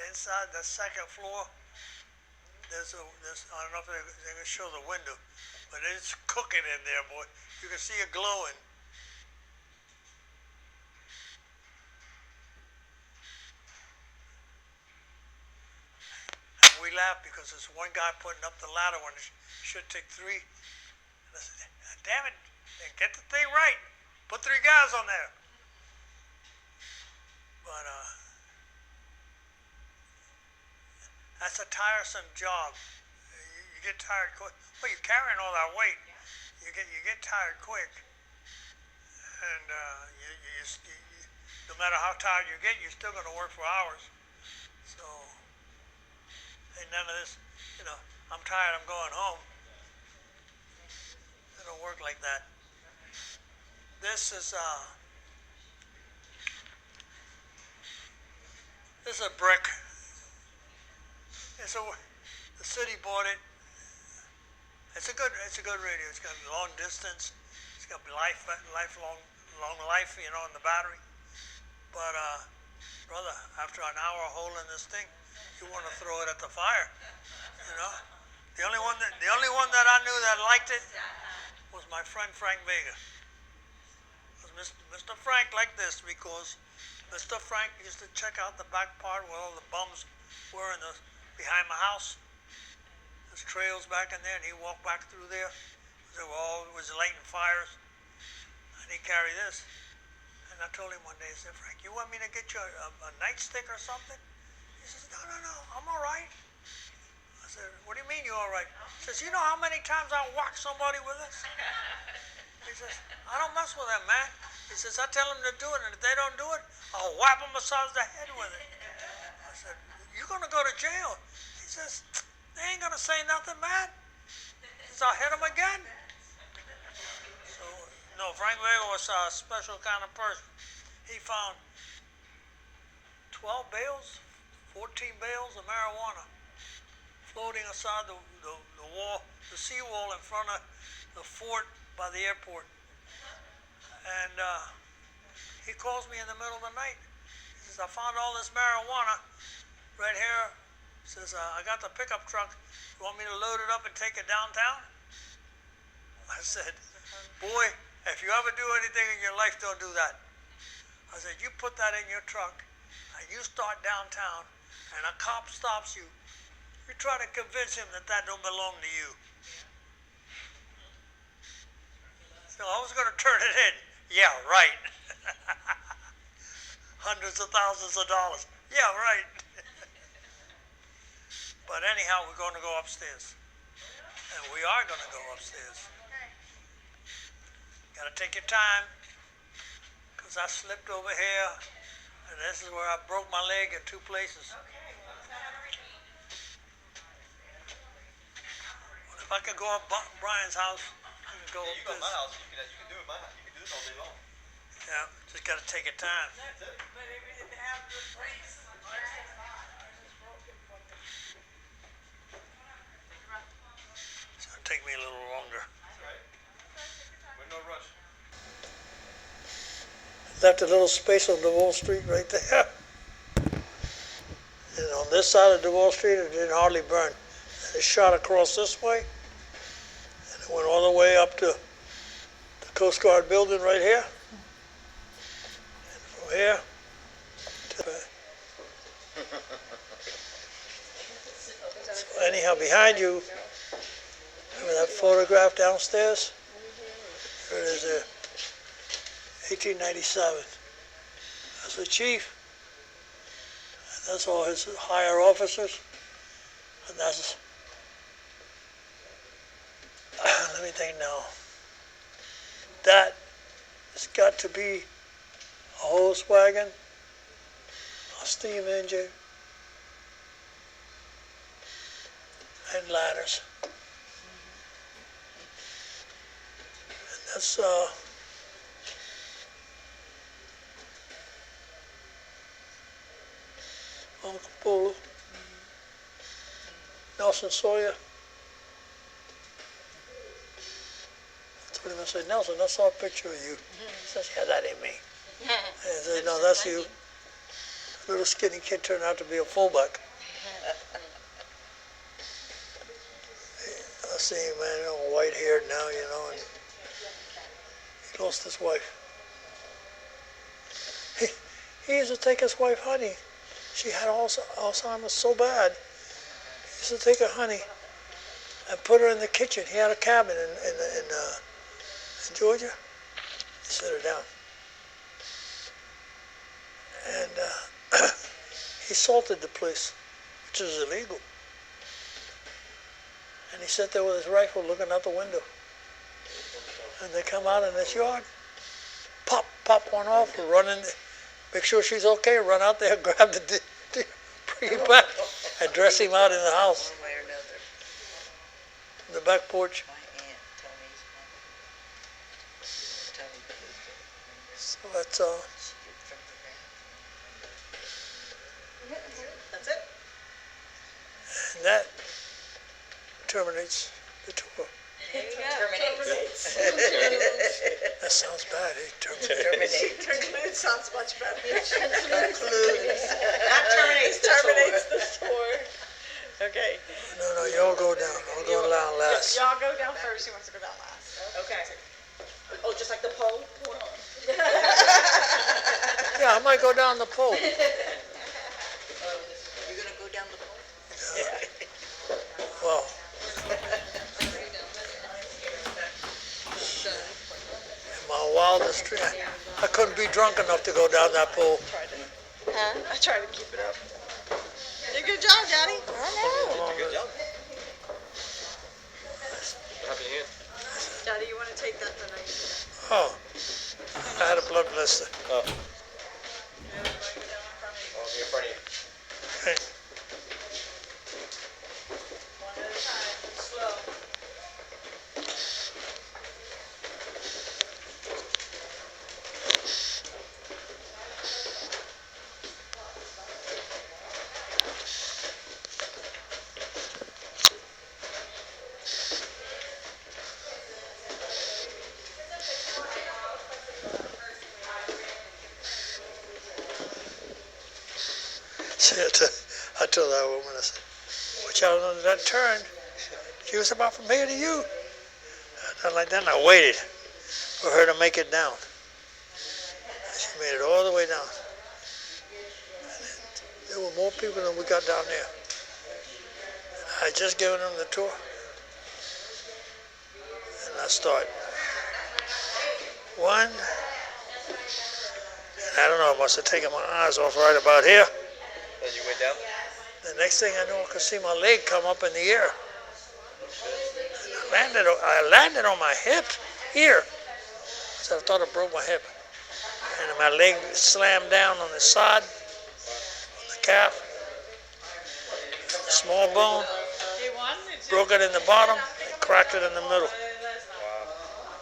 inside the second floor, there's I don't know if they're gonna show the window, but it's cooking in there, boy. You can see it glowing. And we laugh because there's one guy putting up the ladder when it should take three. And I said, damn it, get the thing right. Put 3 guys on there. But that's a tiresome job. You get tired quick. Well, you're carrying all that weight. You get tired quick. And no matter how tired you get, you're still going to work for hours. So, ain't none of this, I'm tired, I'm going home. It don't work like that. This is a brick. The city bought it. It's a good radio. It's got long distance. It's got long life, in the battery. But brother, after an hour holding this thing, you want to throw it at the fire. The only one that I knew that liked it was my friend Frank Vega. Mr. Frank liked this because Mr. Frank used to check out the back part where all the bums were behind my house. There's trails back in there, and he walked back through there. It was lighting fires, and he carried this. And I told him one day, I said, Frank, you want me to get you a nightstick or something? He says, no, I'm all right. I said, what do you mean you're all right? He says, you know how many times I whack somebody with this? He says, I don't mess with them, man. He says, I tell them to do it, and if they don't do it, I'll whap them across the head with it. I said, you're going to go to jail. He says, they ain't going to say nothing, man. He says, I'll hit them again. So, no, Frank Vega was a special kind of person. He found 12 bales, 14 bales of marijuana floating aside the wall, the seawall in front of the fort by the airport. And he calls me in the middle of the night. He says, I found all this marijuana right here. He says, I got the pickup truck. You want me to load it up and take it downtown? I said, boy, if you ever do anything in your life, don't do that. I said, you put that in your truck and you start downtown and a cop stops you. You try to convince him that don't belong to you. So I was going to turn it in. Yeah, right. Hundreds of thousands of dollars. Yeah, right. But anyhow, we're going to go upstairs. And we are going to go upstairs. Got to take your time, because I slipped over here, and this is where I broke my leg in 2 places. Well, if I could go up Brian's house, I could go up you go to my house, you can do it my house. You can do it all day long. Yeah, just got to take your time. That's it. But if it didn't have good place, It's going to take me a little longer. That's right. We're in no rush. Left a little space on DeWall Street right there. And on this side of DeWall Street, it didn't hardly burn. And it shot across this way, and it went all the way up to the Coast Guard building right here. And from here to so anyhow, behind you, remember that photograph downstairs? There it is there. 1897. That's the chief, and that's all his higher officers, and that's, let me think now, that has got to be a hose wagon, a steam engine, and ladders. And that's Uncle Polo, Nelson Sawyer. I told him, I said, Nelson, I saw a picture of you. He says, yeah, that ain't me. I said, no, that's you. Little skinny kid turned out to be a fullback. I see him, man, all white-haired now, you know, and he lost his wife. He used to take his wife honey. She had Alzheimer's so bad. He used to take her honey and put her in the kitchen. He had a cabin in Georgia. He set her down. And he salted the place, which is illegal. And he sat there with his rifle looking out the window. And they come out in his yard, pop one off, run in, make sure she's okay, run out there, grab the deer, bring him back, and dress him out in the house. One way or another. In the back porch. My aunt, Tony's mother. Tony Booth. So that's She did from the ground. That's it? and that terminates the tour. There you go. Terminates. That sounds bad, eh? Terminate. Terminate. Conclude sounds much better. Concludes. Not terminates the Terminates tour. the tour. Okay. No, y'all go down. I'll go down last. Y'all go down first. Who wants to go down last? Okay. Oh, just like the pole? Yeah, I might go down the pole. You're gonna go down the pole? Well, in my wildest dream, I couldn't be drunk enough to go down that pole. Huh? I try to keep it up. Did a good job, Daddy. Good job. Happy hand. Daddy, you want to take that tonight? Oh, I had a blood blister. Oh. Oh, here in front of you. Okay. One at a time. Slow. See, I told that woman, I said, watch out under that turn. She was about from here to you. I done like that, and I waited for her to make it down. She made it all the way down. There were more people than we got down there. I had just given them the tour. And I start. One. And I don't know, I must have taken my eyes off right about here. And you went down? The next thing I knew, I could see my leg come up in the air. I landed on my hip here. So I thought I broke my hip. And my leg slammed down on the side, on the calf, small bone, broke it in the bottom, and cracked it in the middle.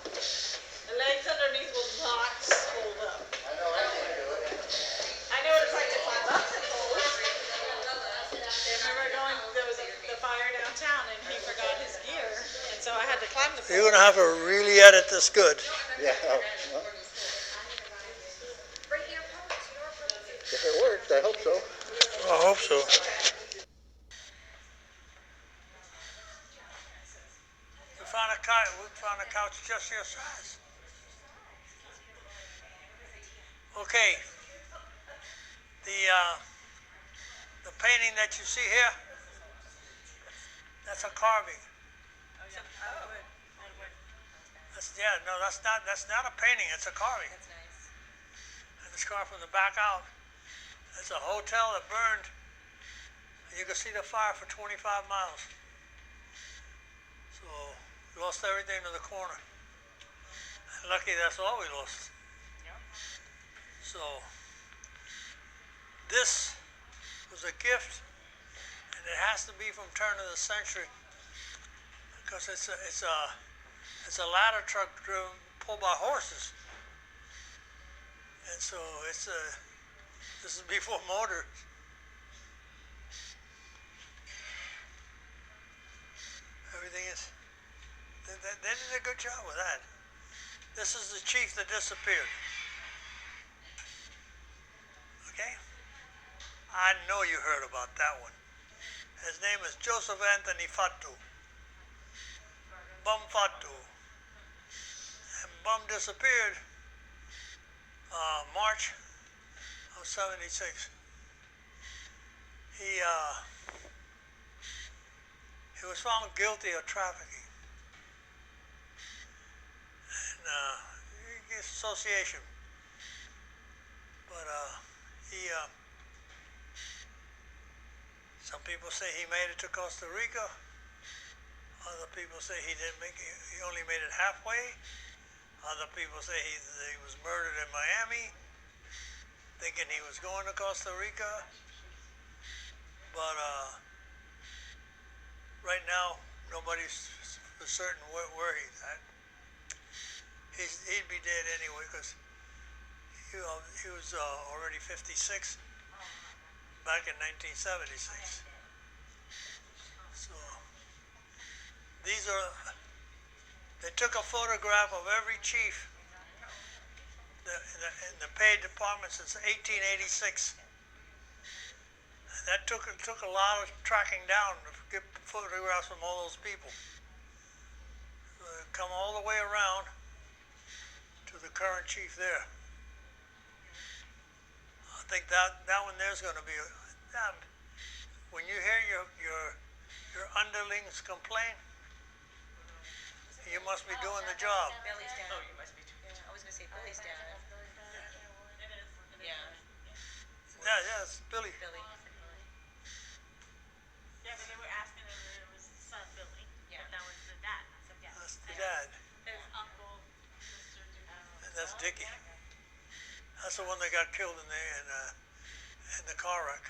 The legs underneath will not hold up. I know what it's like to climb up and hold. I remember there was the fire downtown and he forgot his gear. And so I had to climb the pole. You're going to have to really edit this good. Yeah. If it works, I hope so. I hope so. We found a couch just your size. Okay. The painting that you see here, that's a carving. That's not a painting, it's a carving. That's nice. And it's carved from the back out. It's a hotel that burned. And you can see the fire for 25 miles. So we lost everything to the corner. And lucky that's all we lost. So this was a gift, and it has to be from turn of the century because it's a ladder truck pulled by horses, and so this is before motors. Everything is. They did a good job with that. This is the chief that disappeared. Okay? I know you heard about that one. His name is Joseph Anthony Fatu. Bum Fatu. And Bum disappeared March of 76. He was found guilty of trafficking and association. But some people say he made it to Costa Rica. Other people say he didn't make it. He only made it halfway. Other people say he was murdered in Miami, thinking he was going to Costa Rica. But right now, nobody's for certain where he's at. He'd be dead anyway, because he was already 56 back in 1976. So they took a photograph of every chief in the paid department since 1886. That took a lot of tracking down to get photographs from all those people. Come all the way around to the current chief there. I think that one there's going to be when you hear your underlings complain, you must be doing the job. Billy's down. Oh, you must be. I was gonna say Billy's down. Yeah. Yeah, it's Billy. Billy. Yeah, but they were asking him if it was his son Billy. Yeah. But that was the dad. So yeah. That's the dad. His uncle, sister, And that's Dickie. That's the one that got killed in the car wreck.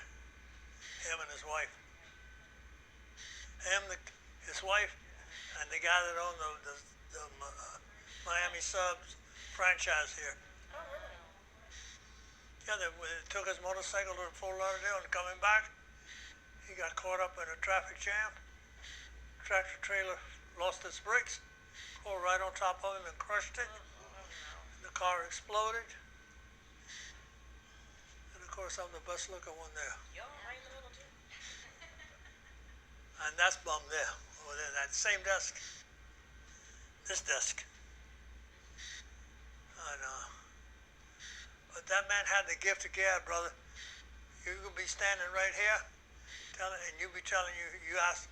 Him and his wife. His wife, and the guy that owned the Miami Subs franchise here. Oh, really? Yeah, they took his motorcycle to Fort Lauderdale, and coming back, he got caught up in a traffic jam. Tractor trailer lost its brakes, pulled right on top of him and crushed it. And the car exploded. And of course, I'm the best looking one there. You're right in the middle too. And that's Bum there, over there, that same desk. This desk. And, but that man had the gift of gab, brother. You could be standing right here, and you be telling you ask,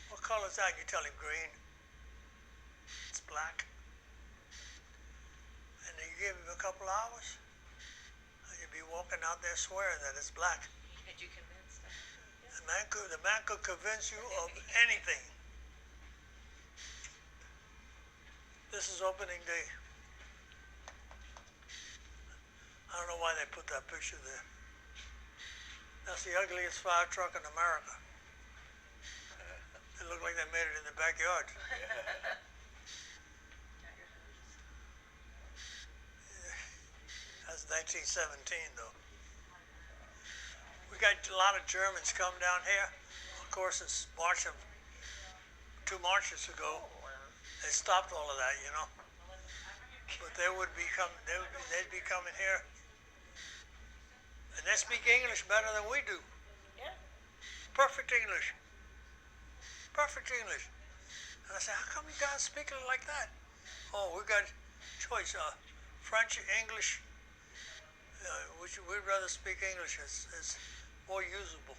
what color is that? You tell him green. It's black. And then you give him a couple hours, and you'd be walking out there swearing that it's black. Had you convinced them? The man could convince you of anything. This is opening day. I don't know why they put that picture there. That's the ugliest fire truck in America. It looked like they made it in the backyard. That's 1917 though. We got a lot of Germans come down here. Of course, it's two marches ago. They stopped all of that, you know. But they'd be coming here. And they speak English better than we do. Yeah. Perfect English. Perfect English. And I said, how come you guys speak it like that? Oh, we got choice, French, English. We'd rather speak English. It's more usable.